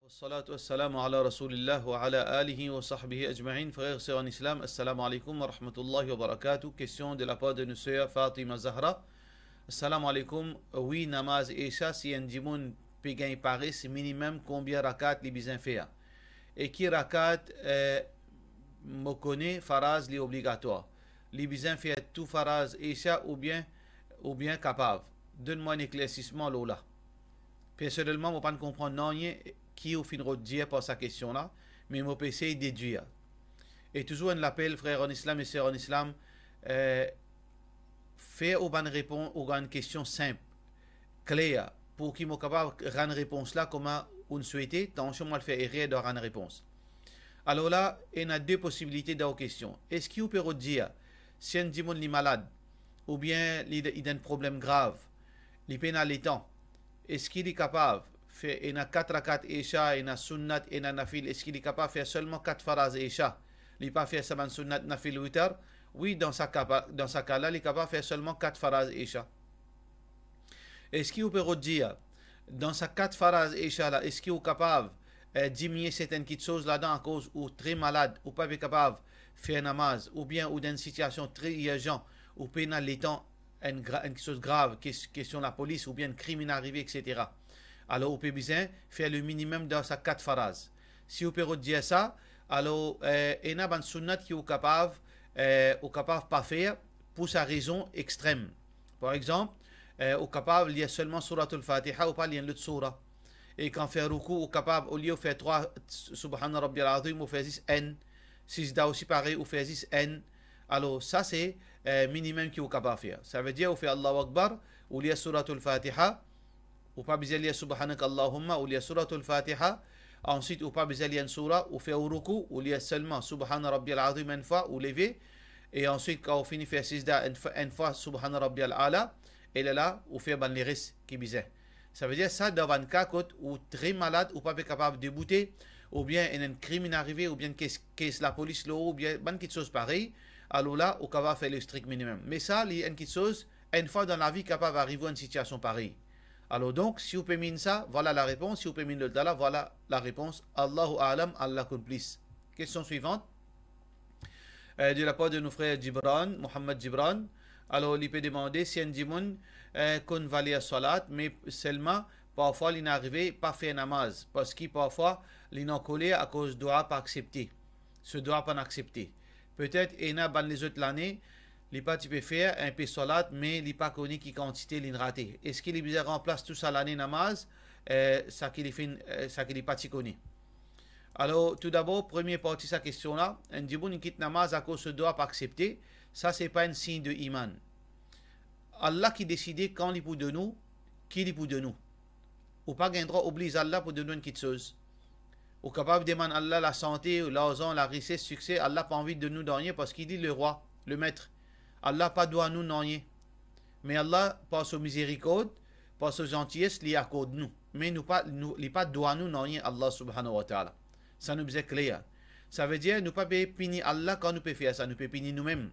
Wassalatu wassalamu ala rasulillah wa ala alihi wa sahbihi ajma'in. Frères et sœurs en islam, assalamu alaikum wa rahmatullahi wa barakatuh. Question de la part de nos sœurs Fatima Zahra. Assalamu alaikum. Oui, namaz Isha, si un djimoun pégain Paris, minimum combien rakat li bizin faire? Et qui rakat me connaît faraz li obligatoire? Li bizin fait tout faraz Isha ou bien capable? Donne-moi un éclaircissement là. Personnellement, je ne peux pas comprendre qui au fin de dire par sa question là, mais je peux essayer de déduire. Et toujours on l'appelle frère en islam et sœur en islam, faire une question simple, claire, pour qu'il soit capable de rendre réponse là comme on souhaitait, attention moi le faire errer de rendre réponse. Alors là, il y a deux possibilités dans la question. Est-ce qu'il peut dire si un dimon est malade, ou bien il a un problème grave, il peine les temps, est-ce qu'il est capable de faire 4 rakat Isha, il a sunnat, il a nafil, est-ce qu'il est capable de faire seulement 4 faraz Isha? Il ne peut pas faire seulement sunnat, nafil, witar? Oui, dans sa cas-là, il est capable de faire seulement 4 faraz Isha. Est-ce qu'il peut dire, dans sa 4 faraz Isha, là, est-ce qu'il est capable de diminuer certaines petites choses là-dedans à cause ou très malade, ou pas capable de faire namaz, ou bien ou dans une situation très urgente, ou pénal les temps, une chose grave, question de la police, ou bien un crime arrivé, etc. Alors, on peut bien faire le minimum dans sa 4 faraz. Si on peut dire ça, alors, il y a une sunnat qui est capable de pas faire pour sa raison extrême. Par exemple, on est capable de lire seulement surat al-Fatiha ou pas lire l'autre surah. Et quand on fait ruku, on est capable, au lieu de faire 3 subhana rabbiyal azim, on fait 10 N. 6 da aussi pareil, on fait 10 N. Alors, ça c'est minimum qu'il est capable de faire. Ça veut dire, on fait Allahu Akbar, on lit surat al-Fatiha, ou pas besoin de lire subhanak Allahumma, ou lire surat al-Fatiha. Ensuite, ou pas besoin de lire une surah, ou fait ruku, ou lire seulement subhana rabbiyal azim une fois, ou lever. Et ensuite, quand on finit de faire 6 da une fois subhana rabbiyal ala, et là, on fait les risques qui bisaient. Ça veut dire ça dans un cas où très malade ou pas capable de bouter, ou bien il y a un crime arrivé, ou bien qu'est-ce la police là, ou bien quelque chose pareil. Alors là, on va faire le strict minimum. Mais ça, il y a une chose, une fois dans la vie, capable d'arriver à une situation pareille. Alors donc, si vous pouvez miner ça, voilà la réponse. Si vous pouvez miner le dala, voilà la réponse. Allahu a'lam, Allah complice. Question suivante. De la part de nos frères Gibran, Mohamed Gibran. Alors, il peut demander si un djimoun qu'on va lire salat, mais seulement, parfois, il n'est arrivé pas faire namaz. Parce qu'il parfois, il est collé à cause de doit pas accepter. Ce doit pas accepter. Peut-être, il y a les autres l'année, il pas tu peux faire un peu salat, mais il pas connu qui quantité il raté. Est-ce qu'il est bien remplace tout ça l'année namaz, ça qu'il est pas connu. Alors, tout d'abord, première partie de sa question-là, un djimoun quitte namaz à cause de doit pas accepter. Ça, ce n'est pas un signe de iman. Allah qui décide quand il peut de nous, qui il peut de nous. Ou pas un droit oblige Allah pour donner une petite chose. Ou capable de demander Allah la santé, l'argent, la richesse, le succès. Allah n'a pas envie de nous donner parce qu'il dit le roi, le maître. Allah pas doit nous donner. Mais Allah, par sa miséricorde, par sa gentillesse, il accorde nous. Mais il pas doit nous donner Allah subhanahu wa ta'ala. Ça nous est clair. Ça veut dire nous ne pouvons pas punir Allah quand nous pouvons faire ça. Nous pouvons punir nous-mêmes.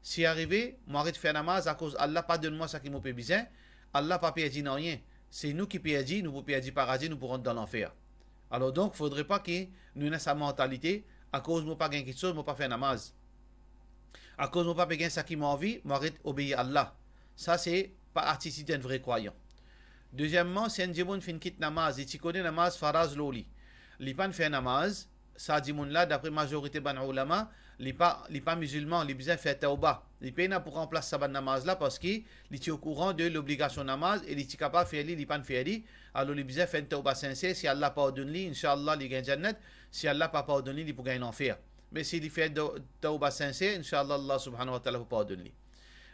Si arrivé, moi arrête de faire namaz à cause Allah pas donne-moi ça qui m'a besoin, Allah pas perdu rien. C'est nous qui perdons, nous pouvons perdre paradis, nous pourrons dans l'enfer. Alors donc, il ne faudrait pas que nous ayons sa mentalité, à cause de pas gagner quelque chose, moi pas faire namaz. À cause de pas gagner ça qui m'a envie, moi arrête obéir à Allah. Ça c'est pas attitude d'un vrai croyant. Deuxièmement, si un djimoun fait une quitte namaz, et tu connais namaz faraz loli, il pas fait namaz, ça djimoun là, d'après la majorité ban ulama, il n'est pas musulman, il a besoin de faire tauba. Il peine pour remplacer sa namaz là parce qu'il est au courant de l'obligation namaz et il est capable de faire il n'est pas faire alors il a besoin de faire une tauba sincère. Si Allah pardonne lui, Inch'Allah, il gagne Jannat. Si Allah pas pardonne lui, il peut gagner l'enfer. Mais s'il fait tauba sincère, Inch'Allah, Allah subhanahu wa ta'ala peut pardonner lui.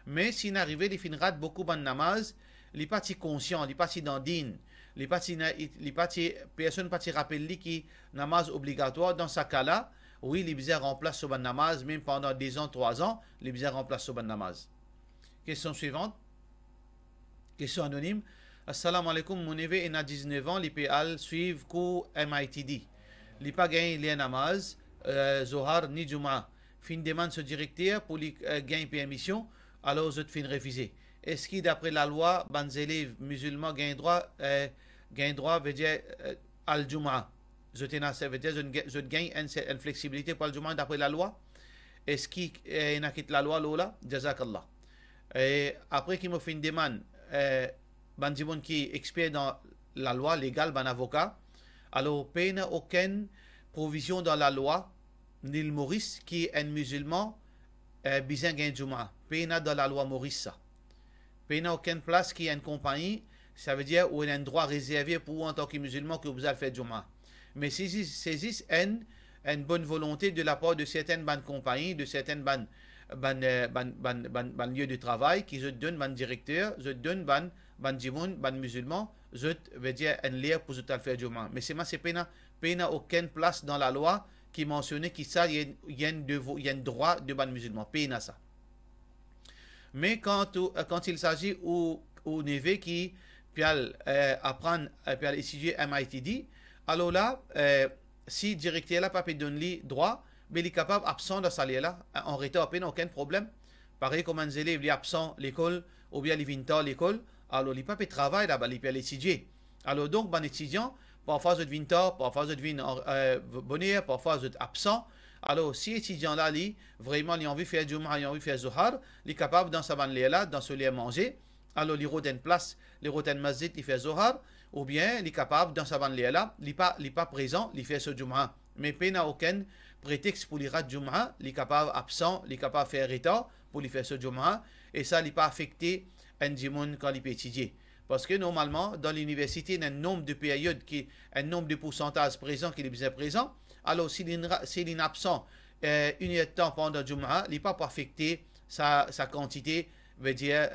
Mais s'il arrive, il finira beaucoup de namaz, il n'est pas si conscient, il n'est pas si dandine, personne ne peut rappeler lui qui namaz obligatoire dans ce cas-là. Oui, les bizarres remplacent ce ban namaz, même pendant 10 ans, 3 ans, les bizarres remplacent ce ban namaz. Question suivante. Question anonyme. Assalamu alaikum, mon neveu est à 19 ans, les PL suivent cours MITD. Les pas gagné les namaz, Zohar ni Juma. Fin demande ce directeur pour les gagner permission, alors aux autres fin refuser. Est-ce que d'après la loi, les élèves musulmans gagnent droit, veut dire al-Juma? ça veut dire je gagne une flexibilité pour le Jumu'ah d'après la loi. Est-ce qu'il y a la loi Lola? Jazakallah. Et après qu'il me fait une demande, Bandimon qui est expert dans la loi légale, ban avocat, alors il n'y a aucune provision dans la loi, ni le Maurice qui est un musulman, besoin de Jumu'ah. Il n'y a dans la loi Maurice ça. Il n'y a aucune place qui est une compagnie, ça veut dire où il y a un droit réservé pour vous en tant que musulman que vous allez faire Jumu'ah. Mais c'est une bonne volonté de la part de certaines bandes compagnies, de certaines bandes lieux de travail qui se donnent ban directeur, se donnent ban djimoun, ban musulman, je veux dire un lien pour se faire Jumu'ah. Mais c'est pas aucune place dans la loi qui mentionnait qu'il y a un droit de ban musulman. Pas ça. Mais quand il s'agit au neveu qui peut apprendre, peut étudier MITD, alors là, si le directeur n'a pas pu donner droit, mais il est capable d'absent de salaire là, en retard, il n'a aucun problème. Pareil comme un élève, il est absent l'école, ou bien il vient tard l'école, alors il n'a pas pu travailler là-bas, il peut étudier. Alors donc, un étudiant, parfois il vient tard, parfois il vient bonheur, parfois il est absent. Alors, si l'étudiant là, vraiment, il a envie de faire Jumu'ah, il a envie de faire Zuhar, il est capable dans sa banlieue là, dans ce lieu manger, alors il rote une place, il rote une masjid, il fait Zuhar, ou bien il est capable dans sa banlieue là, il n'est pas présent, il fait ce Jumu'ah. Mais il n'a aucun prétexte pour les Jumu'ah, il est capable absent, il est capable de faire retard pour lui faire ce Jumu'ah, et ça, il n'est pas affecté un djimoun quand il peut étudier. Parce que normalement, dans l'université, il y a un nombre de périodes, un nombre de pourcentages présents qui est bien présent. Alors, s'il est absent une heure de temps pendant le Jumu'ah, il n'est pas affecté sa quantité, veut dire,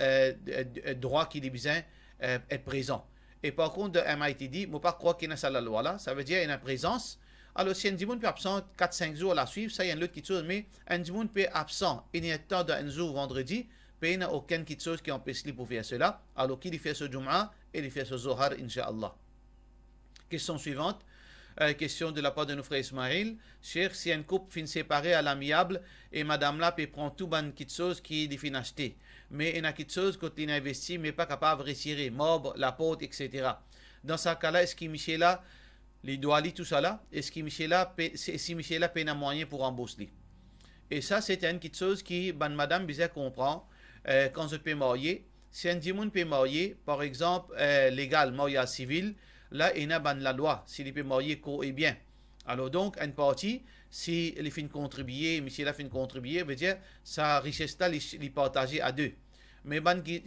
droit qu'il est besoin être présent. Et par contre, de MITD, je ne pas croire qu'il y a ça la loi là, ça veut dire qu'il y a une présence. Alors, si un djimoun peut absent 4-5 jours à la suivre, ça y a une autre chose, mais un djimoun peut absent une heure de temps d'un jour vendredi, il n'y a aucune chose qui empêche lui pour faire cela. Alors, qu'il fait ce Jumu'ah et il fait ce Zohar, Inch'Allah. Question suivante. Question de la part de nos frères Ismaël. Cher, si un couple finit séparé à l'amiable et madame là peut prendre tout ban quelque chose qui est fin acheté. Mais il y a quelque chose que il investi mais pas capable de retirer, marbre, la porte, etc. Dans ce cas-là, est-ce que Michel là, les doigts tout ça là, est-ce que Michel là, si Michel là peine un moyen pour rembourser? Et ça, c'est une petite chose qui, madame bizarre comprend quand je peux marier. Si un djimoun peut marier, par exemple, légal, mariage civil, là, il y a la loi, s'il peut marier co et bien. Alors donc, une partie, si il fait contribuer, monsieur a fait contribuer, veut dire, sa richesse là, il partager à deux. Mais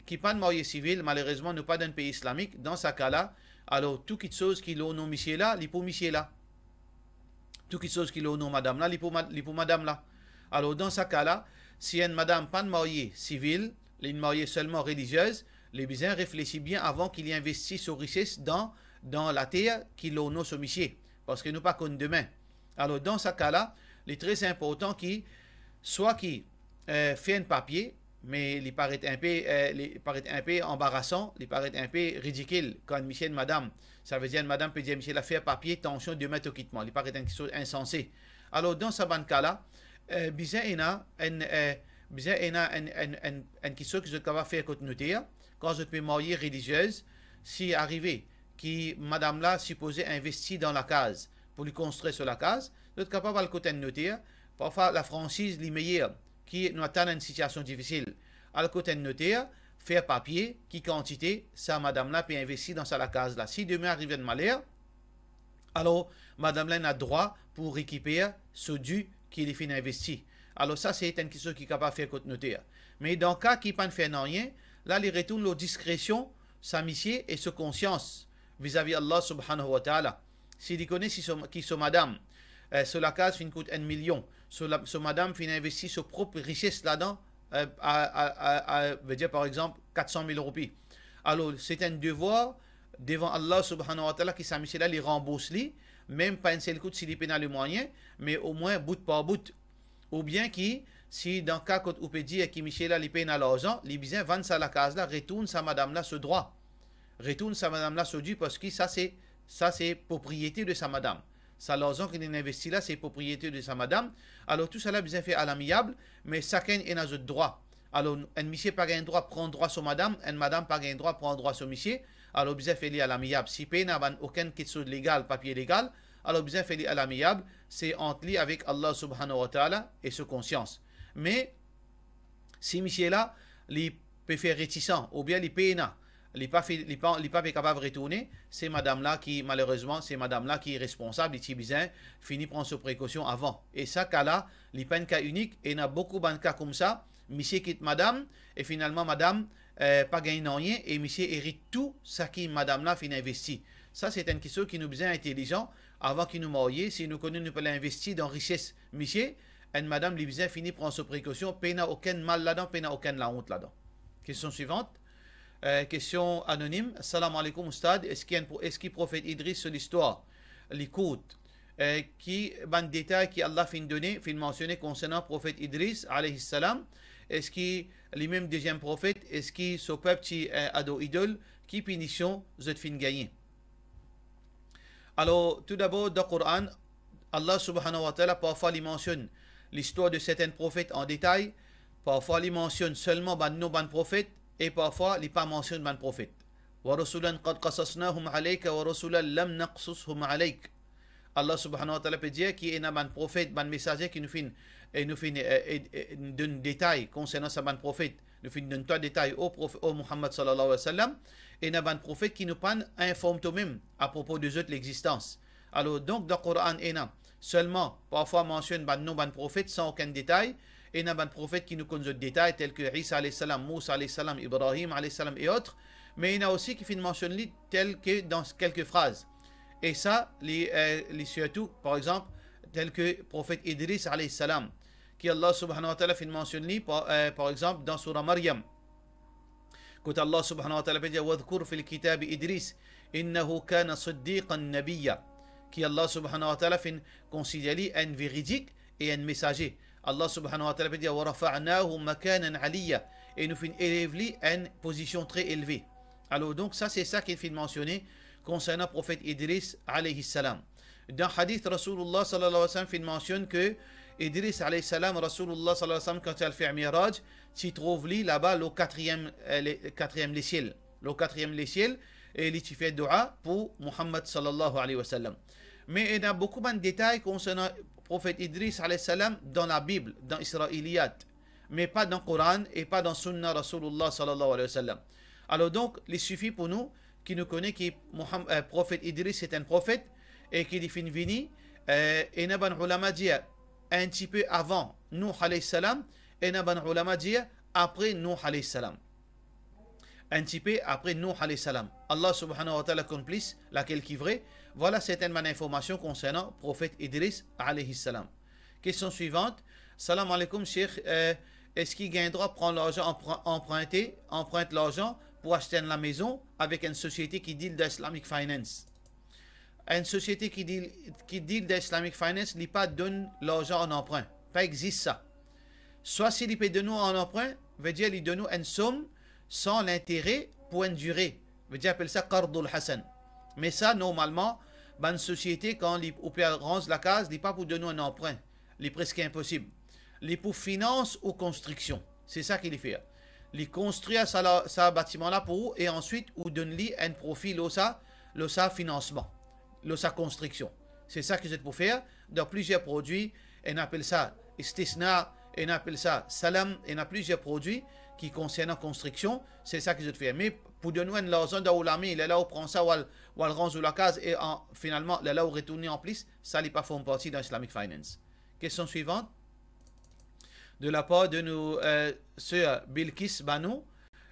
qui pas de marié civil, malheureusement, nous pas d'un pays islamique, dans ce cas-là, alors, tout quelque chose qui l'on nomme monsieur là, il pour monsieur là. Tout quelque chose qui l'on nomme madame là, il pour madame là. Alors, dans ce cas-là, si une madame pas de mariée civile, une mariée seulement religieuse, les besoins réfléchissent bien avant qu'il investisse ses richesses dans la terre qu'il l'on sur monsieur. Parce que nous pas qu'on demain. Alors, dans ce cas-là, il est très important qu'il soit qui fait un papier, mais il paraît un peu embarrassant, il paraît un peu ridicule quand Michel madame. Ça veut dire madame peut dire Michel a fait un papier, tension de mettre au quittement. Il paraît quelque chose insensé. Alors, dans ce cas-là, bizarre il y a une question que je vais faire côté notaire. Quand je peux marier religieuse, si arrivé qui madame là supposée investir dans la case pour lui construire sur la case, je suis capable de le côté notaire. Parfois la franchise les meilleure qui nous attend une situation difficile. À le côté notaire, faire papier qui quantité ça madame là peut investir dans la case là. Si demain arrive un malheur, alors madame là a droit pour récupérer ce dû qu'il est fait investir. Alors ça, c'est une question qui est capable de faire côté notaire. Mais dans le cas qui ne peut faire rien, là, il retourne leur discrétion, sa mission et sa conscience vis-à-vis Allah subhanahu wa ta'ala. S'il connaît qui sont madame, sur la case, il coûte 1 million. Sur madame, il investit sa propre richesse là-dedans, veut dire par exemple 400 000 roupies. Alors, c'est un devoir devant Allah subhanahu wa ta'ala qui sa mission là, il rembourse lui, même pas un seul coup s'il a le moyen, mais au moins bout par bout. Ou bien qui, si dans le cas où on peut dire que Michel a paye l'argent, les biens vendent ça à la case là, retourne sa madame là ce droit. Retourne sa madame là ce dû parce que ça c'est propriété de sa madame. Ça l'argent qu'il a investi là, c'est propriété de sa madame. Alors tout cela bien fait à l'amiable, mais chacun est dans un droit. Alors un monsieur pas un droit prendre droit sur madame, un madame pas un droit prendre droit sur monsieur. Alors bien fait à l'amiable. Si paye n'a aucun quelque chose légal, papier légal, alors bien fait à l'amiable, c'est entre lui avec Allah subhanahu wa ta'ala et sa conscience. Mais, si monsieur là, il peut faire réticent, ou bien il peut il n'est pas capable de retourner, c'est madame là qui, malheureusement, c'est madame là qui est responsable, il bien finit prendre ses précautions avant. Et ça, cas là, il n'est pas un cas unique, et il y a beaucoup de cas comme ça, monsieur quitte madame, et finalement, madame, pas gagné rien, et monsieur hérite tout ce qui madame là finit investi. Ça, c'est une question qui nous besoin intelligent, avant qu'il nous marie, si nous connaissons, nous pouvons investir dans richesse, monsieur, et madame, lui besoin finit prendre ses précautions, puis il n'y a aucun mal là-dedans, puis il n'y a aucune la honte là-dedans. Question suivante. Question anonyme. Salam alaikum, Oustad. Est-ce qu'il prophète Idriss sur l'histoire, l'écoute, qui, ban détail qui Allah fin donné, fin mentionné concernant prophète Idriss, alayhi salam, est-ce qu'il, les mêmes deuxième prophète, est-ce qu'il, ce peuple qui ado idole, qui punition, vous fin gagné? Alors, tout d'abord, dans le Coran, Allah subhanahu wa ta'ala, parfois, il mentionne l'histoire de certains prophètes en détail, parfois, il mentionne seulement ban prophètes, et parfois, il n'est pas mentionné dans le prophète. وَرُسُولًا قَدْ قَصَصْنَاهُمْ عَلَيْكَ وَرُسُولًا لَمْ نَقْصُصْهُمْ عَلَيْكَ. Allah subhanahu wa ta'ala peut dire qu'il y a un prophète, un messager qui nous fait un détail concernant ce prophète. Nous fait un détail au Muhammad sallallahu alayhi wa sallam. Et il y a un prophète qui nous informe toi-même à propos des autres l'existence. Alors donc dans le Coran, il y a seulement parfois mentionne un prophète sans aucun détail. Et il y a un prophète qui nous connaît d'autres détails tels que Isa alayhi salam, Moussa alayhi salam, Ibrahim alayhi salam et autres. Mais il y en a aussi qui fait mentionner tel que dans quelques phrases. Et ça, surtout, par exemple, tel que prophète Idriss alayhi salam, qui Allah subhanahu wa ta'ala fait mentionner par exemple dans Surah Maryam. Quand Allah subhanahu wa ta'ala dit وَذْكُرْ فِي الْكِتَابِ إِدْرِيسَ إِنَّهُ كَانَ صِدِّيقًا نَبِيًّا, qui Allah subhanahu wa ta'ala fait considérer un véridique et un messager. Allah subhanahu wa ta'ala dit وَرَفَعْنَاهُ مَكَانًا عَلِيًّا, et nous fait élever une position très élevée. Alors donc ça c'est ça qu'il fait mentionner concernant le prophète Idriss alayhi salam. Dans hadith Rasulullah sallallahu alayhi wa sallam fait mentionne que Idriss alayhi salam, Rasulullah sallallahu alayhi wa sallam, quand il fait un miraj, tu trouves lui là-bas le quatrième les ciel. Le quatrième les ciel, et il fait dua pour Muhammad sallallahu alayhi wa sallam. Mais il y a beaucoup de détails concernant le prophète Idriss alayhi salam dans la Bible, dans Israéliyat, mais pas dans le Coran et pas dans Sunna Rasulullah sallallahu alayhi wa sallam. Alors donc, il suffit pour nous qui nous connaît que le prophète Idriss est un prophète et qu'il est fini vini, et Naban Ulama dit un petit peu avant Nuh alayhi salam, et Naban Ulama dit après Nuh alayhi salam. Un petit peu après Nuh alayhi salam. Allah subhanahu wa ta'ala complice laquelle qui est vraie. Voilà certaines informations concernant le prophète Idriss alayhi salam. Question suivante. Salam alaikum, Cheikh. Est-ce qu'il gagne droit de prendre l'argent emprunte l'argent pour acheter la maison avec une société qui deal d'Islamic Finance? Une société qui deal d'Islamic Finance n'a pas donne l'argent en emprunt. Pas existe ça. Soit s'il peut donner en emprunt, veut dire il donne une somme sans l'intérêt pour une durée. Veut dire appelle ça Qardul Hassan. Mais ça, normalement, une société, quand il range la case, il n'est pas pour donner un emprunt. Il est presque impossible. Il est pour finance ou construction. C'est ça qu'il fait. Il construit sa bâtiment-là pour eux et ensuite, il donne-lui un profit, sa financement, sa construction. C'est ça qu'ils ont pour faire. Dans plusieurs produits, on appelle ça istisna, on appelle ça salam, on a plusieurs produits qui concernent la construction. C'est ça qu'ils ont fait. Mais pour donner l'argent dans l'ami, il est là où prend ça, ou il range la case et finalement, il est là où retourner en plus. Ça n'est pas fait partie dans Islamic Finance. Question suivante. De la part de nos sœurs Bilkis Banou,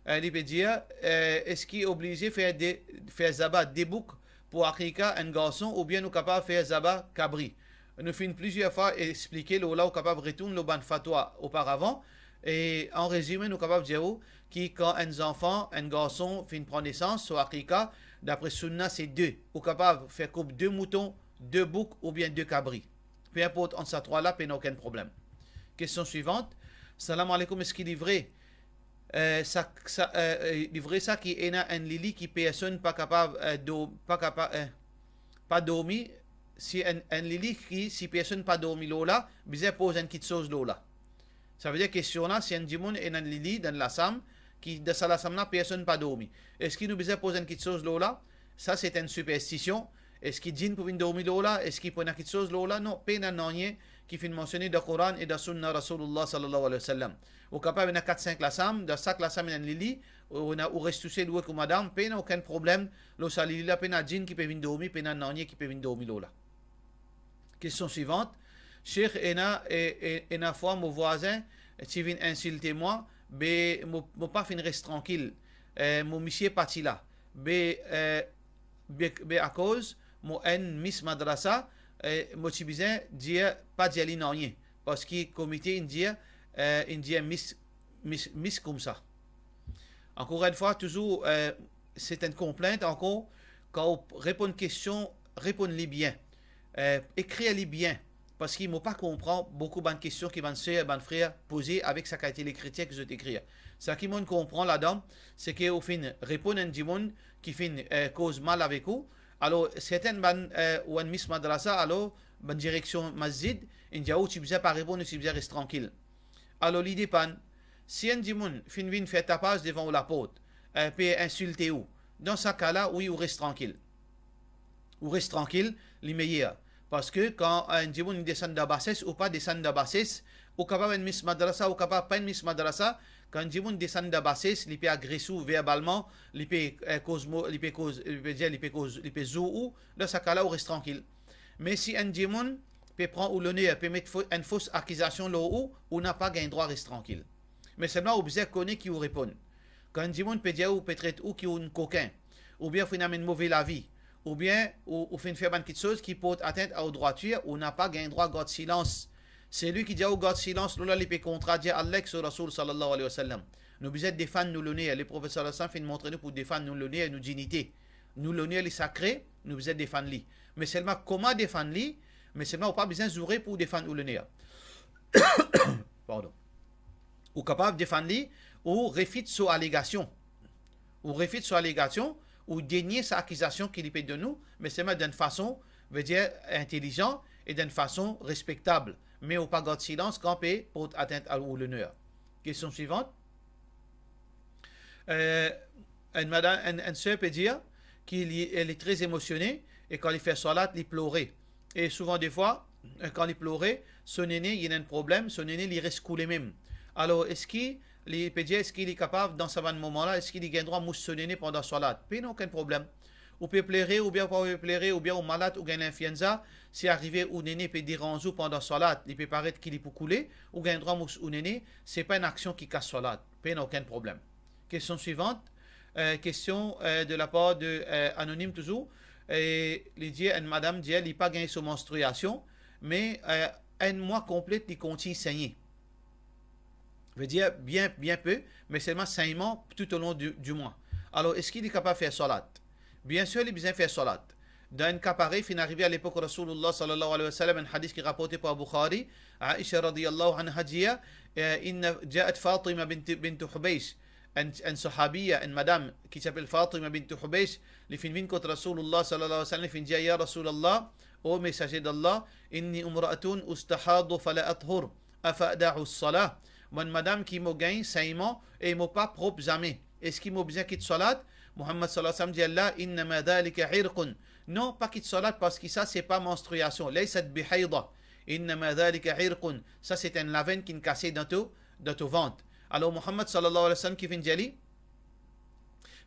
il peut dire est-ce qu'il est obligé de faire zabat des boucs pour Akrika un garçon ou bien nous capables de faire zabat cabri? Nous finissons plusieurs fois expliquer là où capable de retourner le ban fatwa auparavant et en résumé nous capables de dire que quand un enfant, un garçon finit prendre naissance sur Akrika, d'après Sunna c'est deux, ou capable de faire coupe deux moutons, deux boucs ou bien deux cabris. Peu importe entre ces trois là, il n'y a aucun problème. Question suivante. Salam alaikum, est-ce qu'il est vrai ça qui est un lili qui personne pas capable pas dormir si un lili qui si personne pas dormi là bizarre pose une petite chose là. Ça veut dire question là si un dimoun est un lili dans la sam qui de la sam là personne pas dormi. Est-ce qu'il nous bizarre pose une petite chose là? Ça c'est une superstition Est-ce qu'il djinn pour dormir là? Est-ce qu'il peut faire quelque chose là? Non, pas non qui finit mentionné dans le Coran et dans la Sunna Rasulullah sallallahu alayhi wa sallam. Ou capable de 4-5 la sam, dans chaque la sam il lili, ou reste touché l'oué comme madame, pas aucun problème. Lo sa lili là, pas djinn qui peut venir dormir, pas non qui peut venir dormir là. Question suivante. Cheikh ena fois mon voisin, tu viens insulter moi, mais mon pas fin reste tranquille. Mon monsieur parti là. À cause mon en miss madrasa mo ci besoin dire pas d'y aller non rien parce que comité indien miss comme ça. Encore une fois toujours c'est une complainte encore quand on répond une question répondez bien, écrivez-les bien parce qu'il ne pas comprendre beaucoup de questions qui vont se frère poser avec sa qualité les chrétiens que je t'écris. Ce qui m'on comprend là-dedans, c'est qu'au fin, répondre à un monde qui fait cause mal avec vous. Alors, certaines ou un miss madrasa, alors, bonne direction masjid, il dit, oh, tu ne pas répondre, tu besoin rester tranquille. Alors, l'idée pan, si un monde fin fait tapage devant la porte, peut insulter ou, dans ce cas-là, oui, ou reste tranquille. Ou reste tranquille, les meilleurs. Parce que quand un monde descend de bassesse ou pas descend de bassesse, ou capable un miss madrasa ou capable pas un miss madrasa, quand un monde descend de bassesse, il peut agresser verbalement, il peut cause, il peut zou, dans ce cas-là, on reste tranquille. Mais si un monde peut prendre le nez, peut mettre une fausse accusation là où, on n'a pas gain droit à rester tranquille. Mais seulement, on besoin connaître qui vous répond. Quand un monde peut dire ou peut-être ou qui est un coquin, ou bien il une mauvaise la vie, ou bien ou fait faire quelque chose qui porte atteinte à la droiture, on n'a pas gain droit à garder silence. C'est lui qui dit au garde silence, là, il peut contredire Allah sur Rasul sallallahu alayhi wa sallam. Nous besoin défendre nous l'honneur. Les professeurs de la fin montrer nous pour défendre nous l'honneur et nos dignités. Nous l'honneur, les sacrés, nous besoin défendre lui. Mais seulement comment défendre lui, mais seulement on pas besoin de jouer pour défendre l'honneur. Pardon. Ou capable de défendre lui, ou refute son allégation. Ou refute son allégation, ou dénier sa accusation qu'il fait de nous, mais seulement d'une façon, veut dire intelligente et d'une façon respectable. Mais au pas garder silence quand on pour atteindre à l'honneur. Question suivante. Une soeur peut dire qu'elle est très émotionnée et quand il fait salat, il pleurait. Et souvent des fois, quand il pleurait, son aîné, il y a un problème, son aîné, il reste coulé même. Alors, est-ce qu'il est capable, dans ce moment-là, est-ce qu'il a droit à mousse son aîné pendant salat? Puis non, aucun problème. Ou peut pleurer, ou bien pas pleurer, ou bien au malade, ou bien l'influenza. Si arrivé ou néné peut déranger pendant salat, il peut paraître qu'il est pour couler, ou bien droit ou néné, c'est pas une action qui casse salat. Pas aucun problème. Question suivante. Question de la part de anonyme toujours. Il dit madame dit elle n'a pas gagné son menstruation, mais un mois complet il continue de saigner. Veut dire bien peu, mais seulement saignement tout au long du mois. Alors est-ce qu'il est capable de faire salat? Bien sûr, il a besoin de faire salat. Dans un cas pareil, il est arrivé à l'époque de Rasulullah sallallahu alayhi wa sallam, un hadith qui est rapporté par Bukhari, Aisha radiyallahu anha dit, إن جاءت فاطمة بنت حبيش un sahabiya, une madame qui s'appelle Fatima bint Hubaysh, les fin vin contre Rasulullah sallallahu alayhi wa sallam, fin dit ya Rasulallah, ô messager d'Allah, inni umra'atun ustahadu fala athur, afa'da'u as-salah. Mon madame qui m'a gagné saignement et m'a pas propre jamais. Est-ce qu'il m'a besoin quitter salat? Muhammad sallallahu alayhi wa sallam dit Allah, innama dhalika irqun. Non, pas quitte salat parce que ça c'est pas menstruation. Laysat bihayda. Innama dhalika irqun. Ça c'est un lavin qui est cassé dans ton ventre. Alors Muhammad sallallahu alayhi wa sallam qui vient dire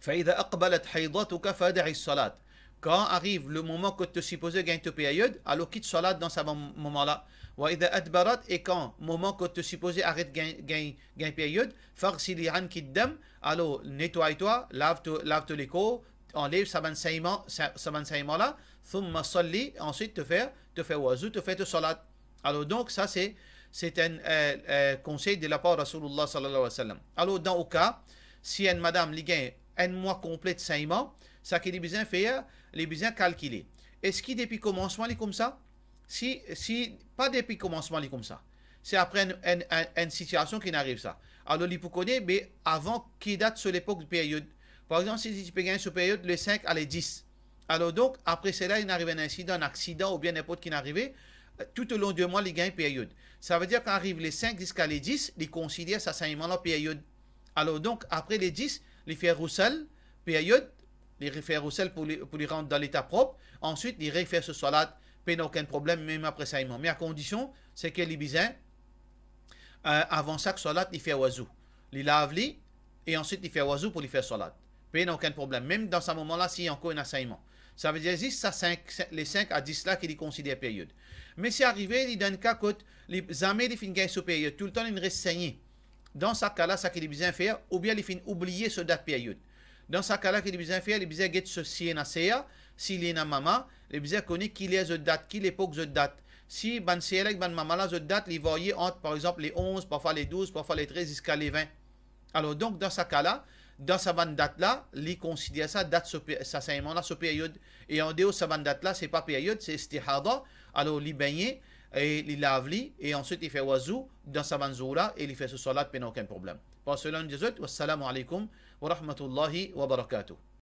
فإذا أقبلت حيضتك فدع الصلاة. Quand arrive le moment que tu es supposé gagner ta période, alors quitte salat dans ce moment-là. وإذا أدبرت, et quand moment que tu es supposé arrêter gagner période, فاغسلي عنك الدم, alors nettoie-toi, lave-toi les corps, enlève ce saignement là, ثم صلي, ensuite te fait wazou, te fait te salat. Alors donc ça c'est un conseil de la part de Rasulullah sallallahu alayhi wa sallam. Alors dans le cas, si une madame li gagne un mois complet de saignement, ça qu'il a besoin de faire, il a besoin de calculer. Est-ce qu'il depuis commencement il est comme ça? Si pas depuis commencement il est comme ça. C'est après une situation qui n'arrive ça. Alors il peut connaître, mais avant qui date sur l'époque de période. Par exemple, si tu peux gagner sur période le 5 à le 10. Alors donc, après cela, il arrive un incident, un accident ou bien n'importe qui n'arrive, tout au long du mois, il gagne période. Ça veut dire qu'arrive arrive les 5 jusqu'à les 10, il considère ça saignement la période. Alors donc, après les 10, il fait roussel, période, il fait roussel pour les rendre dans l'état propre. ensuite il refait ce salat, pas aucun problème, même après saïman. Mais à condition, c'est que les bisins, avant chaque salat, il fait wazou. Il lave et ensuite il fait wazou pour lui faire salat. Pas aucun problème. Même dans ce moment-là, s'il y a encore un assaillement. Ça veut dire juste les 5 à 10 là qu'il considère période. Mais c'est arrivé, il donne cas que les amis ils finissent gagner sur période. Tout le temps, ils restent saignés. Dans ce cas-là, ça qu'il est besoin faire, ou bien il finit oublier ce date période. Dans ce cas-là, qu'il est besoin faire, il est besoin de se sier na seya, s'il est na maman, il est besoin de connaître qui est ce date, qui l'époque ce date. Si ban seya avec ban maman là, ce date, il voyait entre par exemple les 11, parfois les 12, parfois les 13 jusqu'à les 20. Alors donc dans ce cas-là, dans sa bande date là, il considère ça date ça c'est là ce période et en dehors de sa bande date là, c'est pas période, c'est istihada. Alors il baigne et il lave et ensuite il fait wazou dans sa bande zoura et il fait ce salat, pas aucun problème. Pour cela nous disons wassalamu alaikum wa rahmatullahi wa barakatuh.